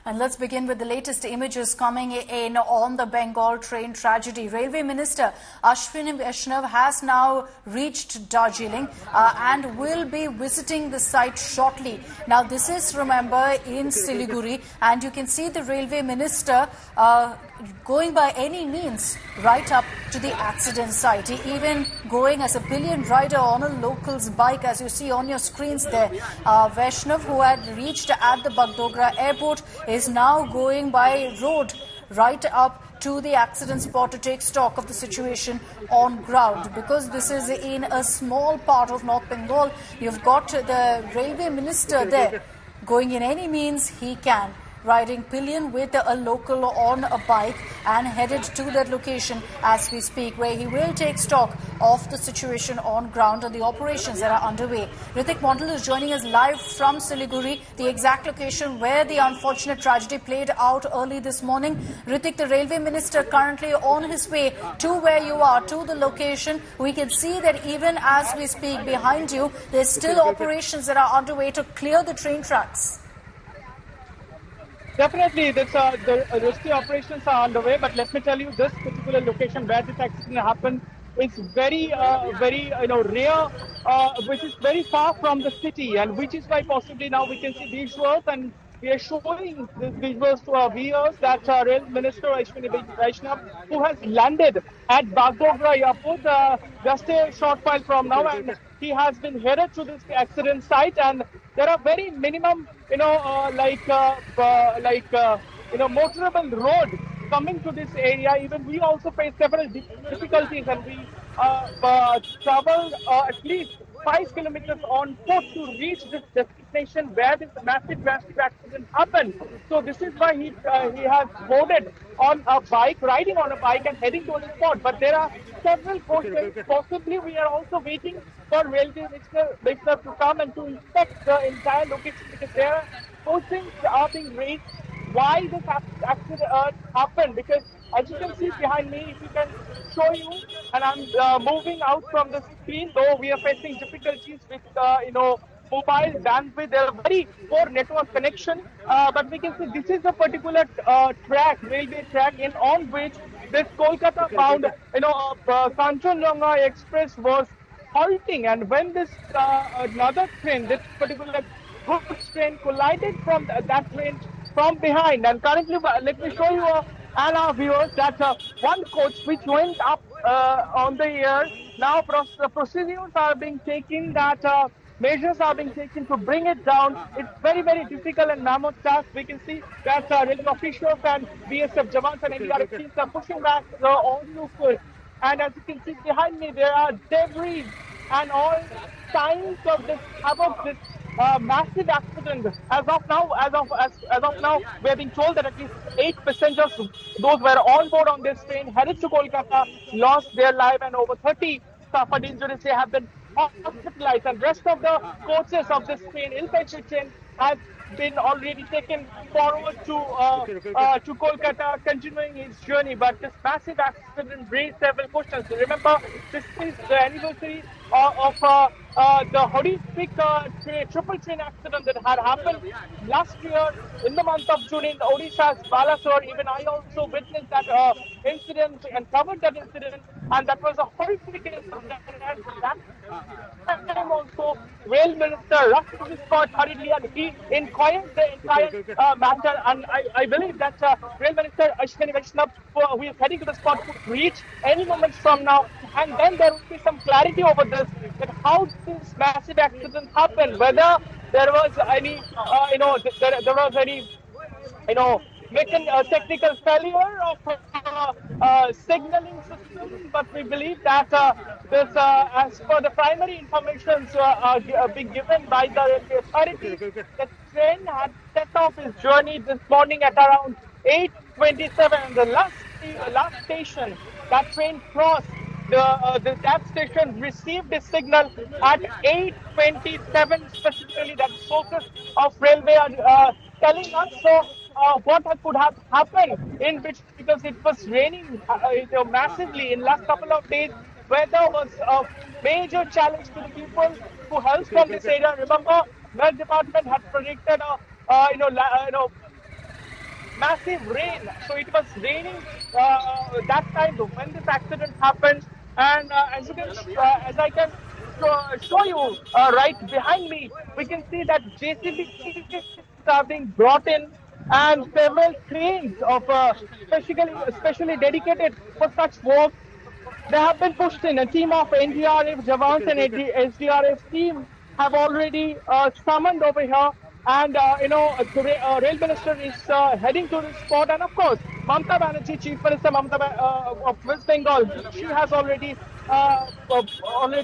And let's begin with the latest images coming in on the Bengal train tragedy. Railway Minister Ashwini Vaishnav has now reached Darjeeling and will be visiting the site shortly. Now, this is, remember, in Siliguri, and you can see the Railway Minister going by any means right up to the accident site. He even going as a pillion rider on a local's bike, as you see on your screens there. Vaishnav, who had reached at the Bagdogra airport, is now going by road right up to the accident spot to take stock of the situation on ground. Because this is in a small part of North Bengal, you've got the Railway Minister there going in any means he can, riding pillion with a local on a bike and headed to that location as we speak, where he will take stock of the situation on ground and the operations that are underway. Ritik Mondal is joining us live from Siliguri, the exact location where the unfortunate tragedy played out early this morning. Ritik, the Railway Minister currently on his way to where you are, to the location. We can see that even as we speak behind you, there's still operations that are underway to clear the train tracks. Definitely, the rescue operations are underway, but let me tell you, this particular location where this accident happened is very rare, which is very far from the city, and which is why possibly now we can see visuals, and we are showing these visuals to our viewers that Rail Minister Ashwini Vaishnav, who has landed at Bagdogra Airport just a short while from now, and he has been headed to this accident site, and there are very minimum, motorable road coming to this area. Even we also face several difficulties, and we travel at least 5 kilometers on foot to reach this destination where this massive accident happened. So this is why he has boarded on a bike, riding on a bike and heading to the spot. But there are several questions. Possibly we are also waiting for Railway Minister to come and to inspect the entire location, because there are questions are being raised why this accident happened. Because as you can see behind me, if you can show you, and I'm moving out from the screen, though we are facing difficulties with mobile bandwidth, there are very poor network connection, but we can see this is a particular railway track on which this Kolkata bound Kanchenjunga Express was halting, and when this another train, this particular goods train, collided from that train from behind. And currently, let me show you and our viewers that one coach which went up on the air, now procedures are being taken, that measures are being taken to bring it down. It's very, very difficult and mammoth task. We can see that railway officials and BSF Jawans and NDRF teams are pushing back all new foot. And as you can see behind me, there are debris and all signs of this havoc, this massive accident. As of now, we have been told that at least 8 passengers, those were on board on this train, headed to Kolkata, lost their life, and over 30 suffered injuries. They have been hospitalized, and rest of the coaches of this train, Ilpaichur train, have been already taken forward to Kolkata, continuing his journey. But this massive accident raised several questions. Remember, this is the anniversary of the horrific triple train accident that had happened last year in the month of June in Odisha's Balasore. Even I also witnessed that incident and covered that incident, and that was a horrific incident. That time also, Rail Minister rushed to the spot hurriedly, and he inquired the entire matter. And I believe that Rail Minister Ashwini Vaishnav, who is heading to the spot, could reach any moment from now, and then there will be some clarity over this, that how this massive accident happened, whether there was any, there was any, technical failure of signaling system. But we believe that this, as per the primary information being given by the railway authorities, the train had set off its journey this morning at around 8:27. The last station that train crossed, that station received a signal at 8:27 specifically. That sources of railway are telling us. So what could have happened in which, because it was raining massively in last couple of days, weather was a major challenge to the people who hails from this area. Remember, Met Department had predicted massive rain. So it was raining that time when this accident happened. And as I can show you right behind me, we can see that JCBs are being brought in, and several cranes of specially dedicated for such work, they have been pushed in. A team of NDRF Jawans and SDRF team have already summoned over here. And, the Rail Minister is heading to the spot. And, of course, Mamata Banerjee, Chief Minister of West Bengal, she has already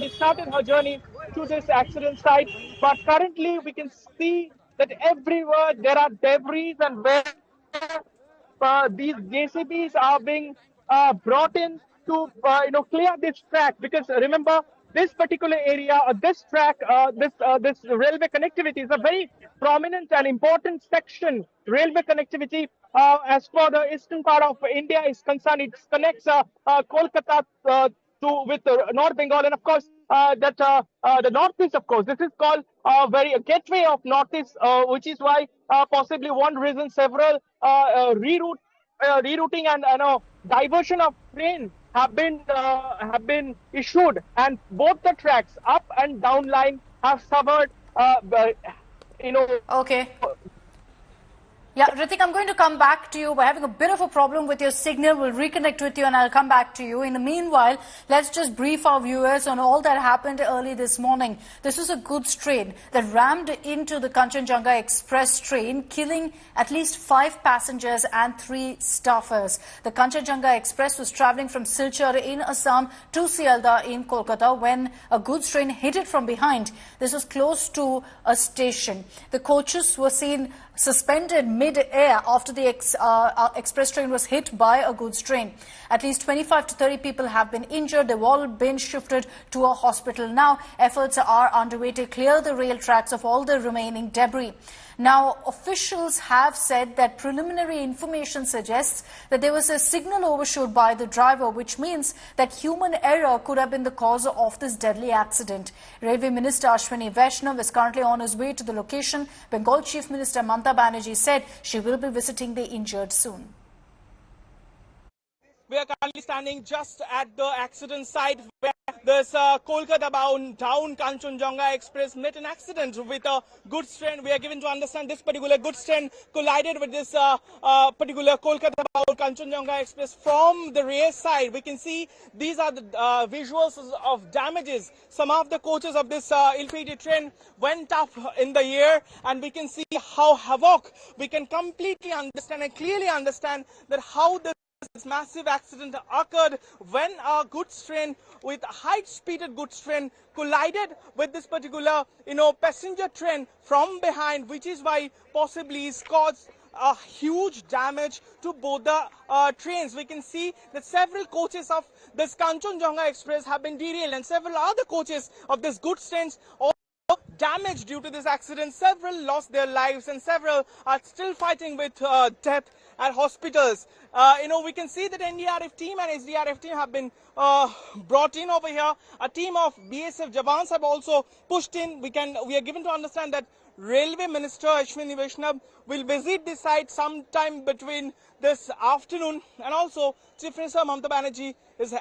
started her journey to this accident site. But currently, we can see that everywhere there are debris, and where these JCBs are being brought in to clear this track, because remember, this particular area, this track, this railway connectivity is a very prominent and important section. Railway connectivity, as for the eastern part of India is concerned, it connects Kolkata with North Bengal, and of course the northeast. Of course, this is called a gateway of northeast, which is why possibly one reason several rerouting and diversion of train have been issued, and both the tracks up and down line have suffered. Okay. Yeah, Ritik, I'm going to come back to you. We're having a bit of a problem with your signal. We'll reconnect with you and I'll come back to you. In the meanwhile, let's just brief our viewers on all that happened early this morning. This was a goods train that rammed into the Kanchenjunga Express train, killing at least 5 passengers and 3 staffers. The Kanchenjunga Express was travelling from Silchar in Assam to Sialdah in Kolkata when a goods train hit it from behind. This was close to a station. The coaches were seen suspended mid-air after the express train was hit by a goods train. At least 25 to 30 people have been injured. They've all been shifted to a hospital. Now, efforts are underway to clear the rail tracks of all the remaining debris. Now, officials have said that preliminary information suggests that there was a signal overshoot by the driver, which means that human error could have been the cause of this deadly accident. Railway Minister Ashwini Vaishnav is currently on his way to the location. Bengal Chief Minister Mamata Banerjee said she will be visiting the injured soon. We are currently standing just at the accident site where this Kolkata-bound down Kanchenjunga Express met an accident with a goods train. We are given to understand this particular goods train collided with this particular Kolkata-bound Kanchenjunga Express from the rear side. We can see these are the visuals of damages. Some of the coaches of this ill-fated train went up in the air, and we can see how havoc. We can completely understand and clearly understand that how this massive accident occurred when a goods train with a high-speeded goods train collided with this particular, passenger train from behind, which is why possibly it's caused a huge damage to both the trains. We can see that several coaches of this Kanchenjunga Express have been derailed, and several other coaches of this goods trains also damaged due to this accident. Several lost their lives, and several are still fighting with death at hospitals. We can see that NDRF team and SDRF team have been brought in over here. A team of BSF Jawans have also pushed in. We are given to understand that Railway Minister Ashwini Vaishnav will visit the site sometime between this afternoon, and also Chief Minister Mamata Banerjee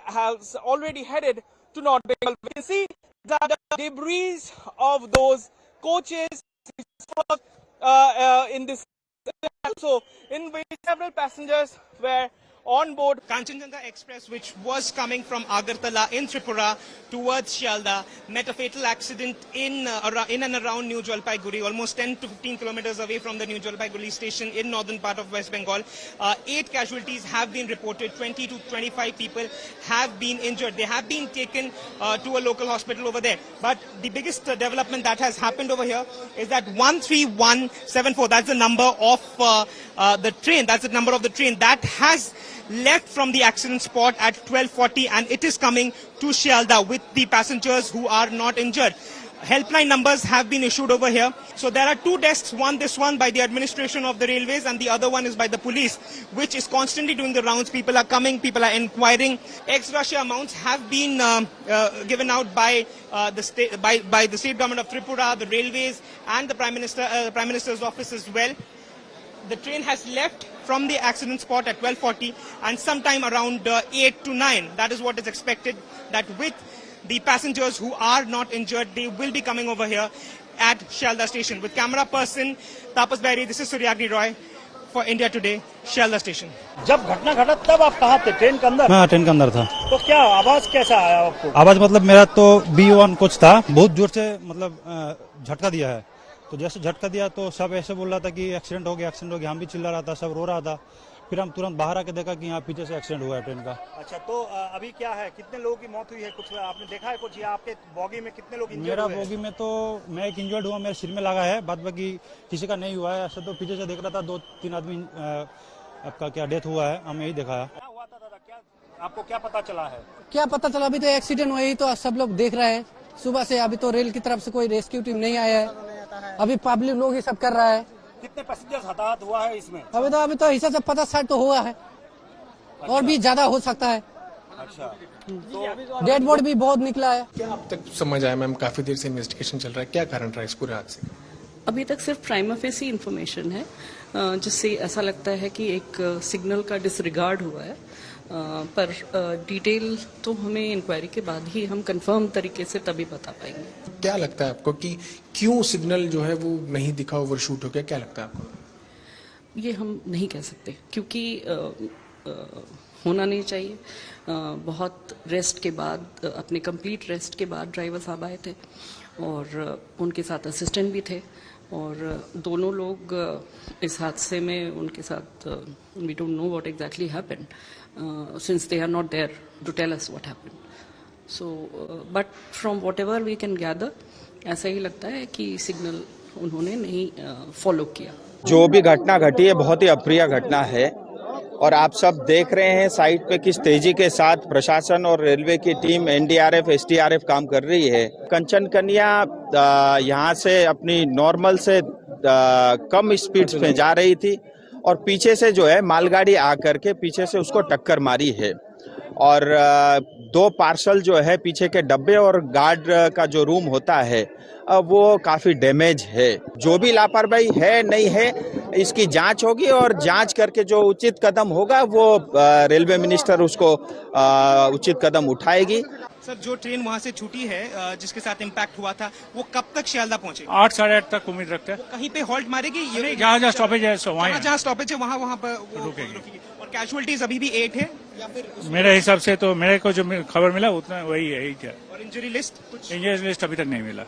has already headed to North Bengal. We can see that the debris of those coaches in this, also in which several passengers were on board. Kanchenjunga Express, which was coming from Agartala in Tripura towards Sialdah, met a fatal accident in and around New Jalpaiguri, almost 10 to 15 kilometers away from the New Jalpaiguri station in northern part of West Bengal. 8 casualties have been reported. 20 to 25 people have been injured. They have been taken to a local hospital over there. But the biggest development that has happened over here is that 13174, that's the number of the train, that's the number of the train that has left from the accident spot at 12:40, and it is coming to Sialdah with the passengers who are not injured. Helpline numbers have been issued over here. So there are 2 desks, this one by the administration of the railways, and the other one is by the police, which is constantly doing the rounds. People are coming, people are inquiring. Ex-gratia amounts have been given out by the state government of Tripura, the railways, and the Prime Minister's office as well. The train has left from the accident spot at 12:40, and sometime around 8 to 9, that is what is expected, that with the passengers who are not injured, they will be coming over here at Shalda station. With camera person Tapas Bahri, this is Suryagni Roy for India Today, Shalda station. जब घटना घटा तब आप कहाँ थे? Train के अंदर? हाँ, ट्रेन के अंदर था। तो क्या आवाज कैसा आया आपको? आवाज मतलब मेरा तो B1 कुछ था, बहुत जोर से मतलब झटका दिया है। तो जैसे झटका दिया तो सब ऐसे बोल रहा था कि एक्सीडेंट हो गया, एक्सीडेंट हो गया। हम भी चिल्ला रहा था, सब रो रहा था। फिर हम तुरंत बाहर आके देखा कि यहाँ पीछे से एक्सीडेंट हुआ है ट्रेन का। अच्छा, तो अभी क्या है, कितने लोगों की मौत हुई है, कुछ आपने देखा है कुछ? या आपके बोगी में कितने लोग इंजर्ड हुए? मेरा बोगी में तो मैं एक इंजर्ड हुआ, मेरे सिर में लगा है, बाद बाकी किसी का नहीं हुआ है। ऐसे तो पीछे से देख रहा था 2-3 आदमी आपका क्या डेथ हुआ है, हम यही देखा है। क्या हुआ था दादा, क्या आपको क्या पता चला है? क्या पता चला, अभी तो एक्सीडेंट हुआ, यही तो सब लोग देख रहे हैं सुबह से। अभी तो रेल की तरफ से कोई रेस्क्यू टीम नहीं आया है, अभी पब्लिक लोग ही सब कर रहा है। कितने पैसेंजर्स हताहत हुआ है इसमें? अभी तो हिसाब से 50-60 तो हुआ है। अच्छा। और भी ज्यादा हो सकता है। अच्छा, तो डेड बॉडी भी बहुत निकला है। क्या अब तक समझ आया मैम? काफी देर से इन्वेस्टिगेशन चल रहा है, क्या कारण रहा इस पूरे हादसे? अभी तक सिर्फ प्राइमा फेसी इन्फॉर्मेशन है, जिससे ऐसा लगता है कि एक सिग्नल का डिसरिगार्ड हुआ है, पर डिटेल तो हमें इंक्वायरी के बाद ही हम कंफर्म तरीके से तभी बता पाएंगे। क्या लगता है आपको कि क्यों सिग्नल जो है वो नहीं दिखा, ओवरशूट हो गया? क्या लगता है आपको? ये हम नहीं कह सकते, क्योंकि होना नहीं चाहिए। बहुत रेस्ट के बाद, अपने कंप्लीट रेस्ट के बाद ड्राइवर साहब आए थे और उनके साथ असिस्टेंट भी थे, और दोनों लोग इस हादसे में उनके साथ, we don't know what exactly happened since they are not there to tell us what happened. So but from whatever we can gather, ऐसा ही लगता है कि सिग्नल उन्होंने नहीं फॉलो किया। जो भी घटना घटी है बहुत ही अप्रिय घटना है, और आप सब देख रहे हैं साइट पे किस तेजी के साथ प्रशासन और रेलवे की टीम एनडीआरएफ एसडीआरएफ काम कर रही है। कंचन कन्या यहाँ से अपनी नॉर्मल से कम स्पीड में जा रही थी, और पीछे से जो है मालगाड़ी आकर के पीछे से उसको टक्कर मारी है, और 2 पार्सल जो है पीछे के डब्बे और गार्ड का जो रूम होता है वो काफी डैमेज है। जो भी लापरवाही है नहीं है, इसकी जांच होगी, और जांच करके जो उचित कदम होगा वो रेलवे मिनिस्टर उसको उचित कदम उठाएगी। सर, जो ट्रेन वहां से छूटी है जिसके साथ इम्पैक्ट हुआ था, वो कब तक शियालदा पहुंचे? 8 साढ़े 8 तक उम्मीद रखते हैं। कहीं पे हॉल्ट मारेगी? जहाँ स्टॉपेज है जहाँ स्टॉपेज है वहाँ पर रुकेगी। और कैजुअलिटीज अभी भी 8 है या फिर? मेरे हिसाब से तो मेरे को जो खबर मिला उतना वही है। और इंजरी लिस्ट? इंजरी लिस्ट अभी तक नहीं मिला।